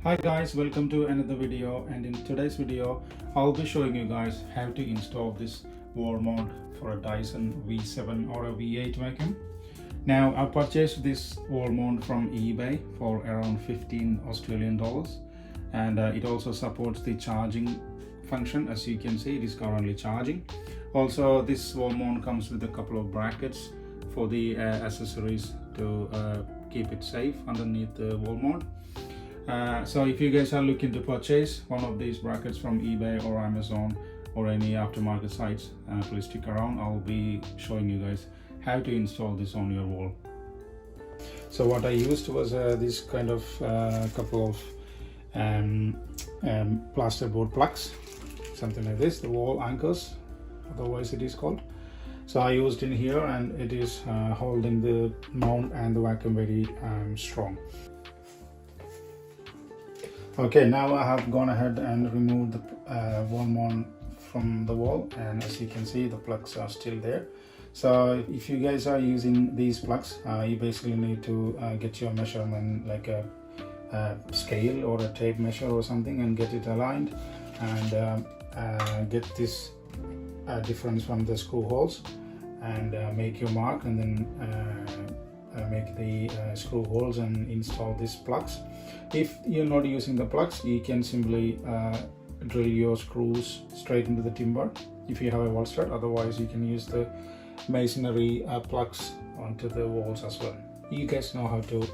Hi guys, welcome to another video, and in today's video I'll be showing you guys how to install this wall mount for a Dyson V7 or a V8 vacuum. Now I purchased this wall mount from eBay for around 15 Australian dollars, and it also supports the charging function. As you can see, it is currently charging. Also, this wall mount comes with a couple of brackets for the accessories to keep it safe underneath the wall mount. So if you guys are looking to purchase one of these brackets from eBay or Amazon or any aftermarket sites, please stick around. I'll be showing you guys how to install this on your wall. So what I used was this kind of couple of plasterboard plugs, something like this, the wall anchors, otherwise it is called. So I used in here, and it is holding the mount and the vacuum very strong. Okay, now I have gone ahead and removed the wall mount from the wall, and as you can see, the plugs are still there. So if you guys are using these plugs, you basically need to get your measurement, like a scale or a tape measure or something, and get it aligned, and get this difference from the screw holes, and make your mark, and then make the screw holes and install these plugs. If you're not using the plugs, you can simply drill your screws straight into the timber if you have a wall stud. Otherwise, you can use the masonry plugs onto the walls as well. You guys know how to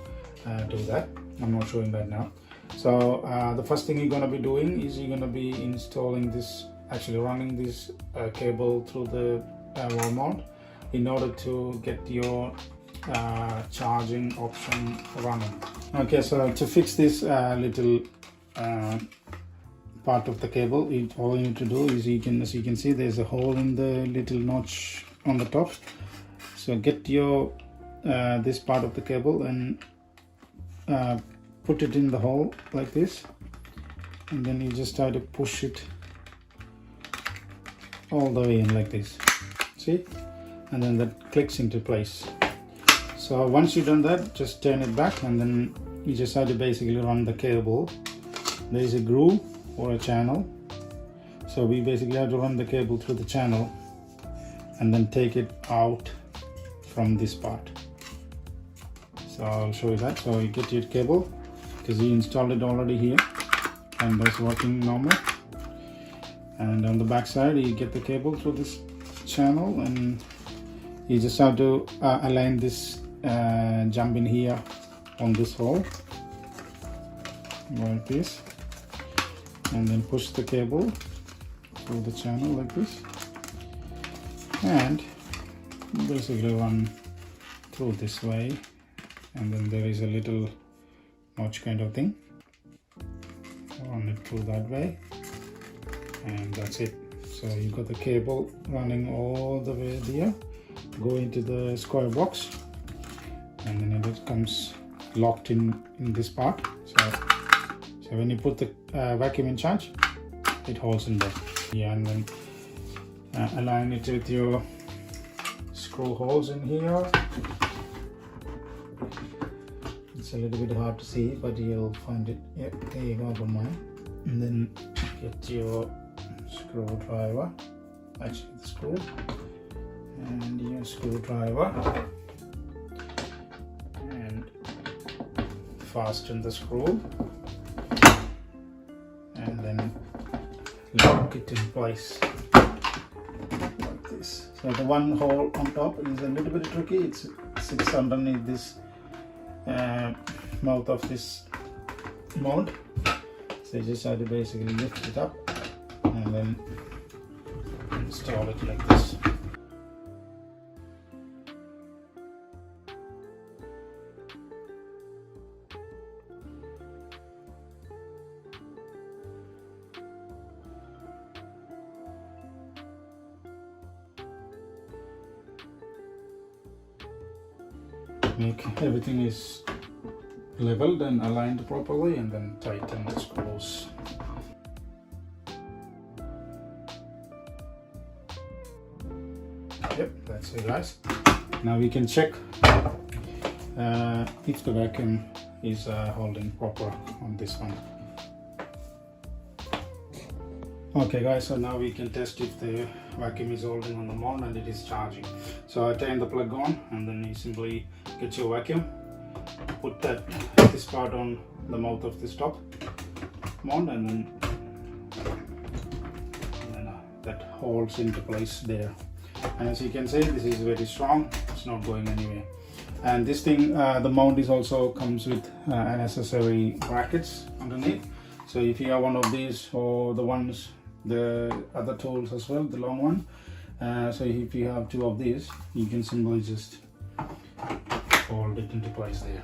do that. I'm not showing that now. So the first thing you're going to be doing is you're going to be installing this, actually running this cable through the wall mount in order to get your charging option running. Okay, so to fix this little part of the cable, all you need to do is, as you can see, there's a hole in the little notch on the top. So get your this part of the cable and put it in the hole like this, and then you just try to push it all the way in like this. See, and then that clicks into place. So once you've done that, just turn it back, and then you just have to basically run the cable. There is a groove or a channel, so we basically have to run the cable through the channel and then take it out from this part. So I'll show you that. So you get your cable, because you installed it already here, and that's working normal. And on the back side, you get the cable through this channel, and you just have to align this jump in here on this hole like this, and then push the cable through the channel like this, and basically run through this way, and then there is a little notch kind of thing, run it through that way, and that's it. So you got the cable running all the way there, go into the square box, and then it comes locked in this part. So when you put the vacuum in charge, it holds in there. Yeah, and then align it with your screw holes in here. It's a little bit hard to see, but you'll find it. Yep, there you go, don't mind. And then get your screwdriver, actually the screw, and your screwdriver, and fasten the screw, and then lock it in place like this. So the one hole on top is a little bit tricky. It sits underneath this mouth of this mount. So you just have to basically lift it up and then install it like this. Make everything is leveled and aligned properly, and then tighten the screws. Yep, that's it guys. Now we can check if the vacuum is holding proper on this one. Okay guys, so now we can test if the vacuum is holding on the mount and it is charging. So I turn the plug on and then you simply get your vacuum, put this part on the mouth of this top mount, and then that holds into place there. And as you can see, this is very strong, it's not going anywhere. And this thing, the mount is also comes with an accessory brackets underneath. So if you have one of these, or the other tools as well, the long one, so if you have two of these, you can simply just hold it into place there.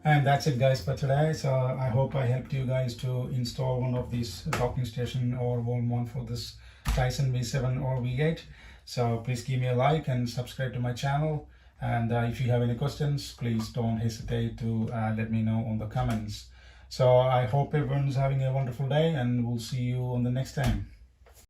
And that's it guys for today. So I hope I helped you guys to install one of these docking station or wall mount for this Dyson V7 or V8. So please give me a like and subscribe to my channel. And if you have any questions, please don't hesitate to let me know on the comments. So I hope everyone's having a wonderful day, and we'll see you on the next time.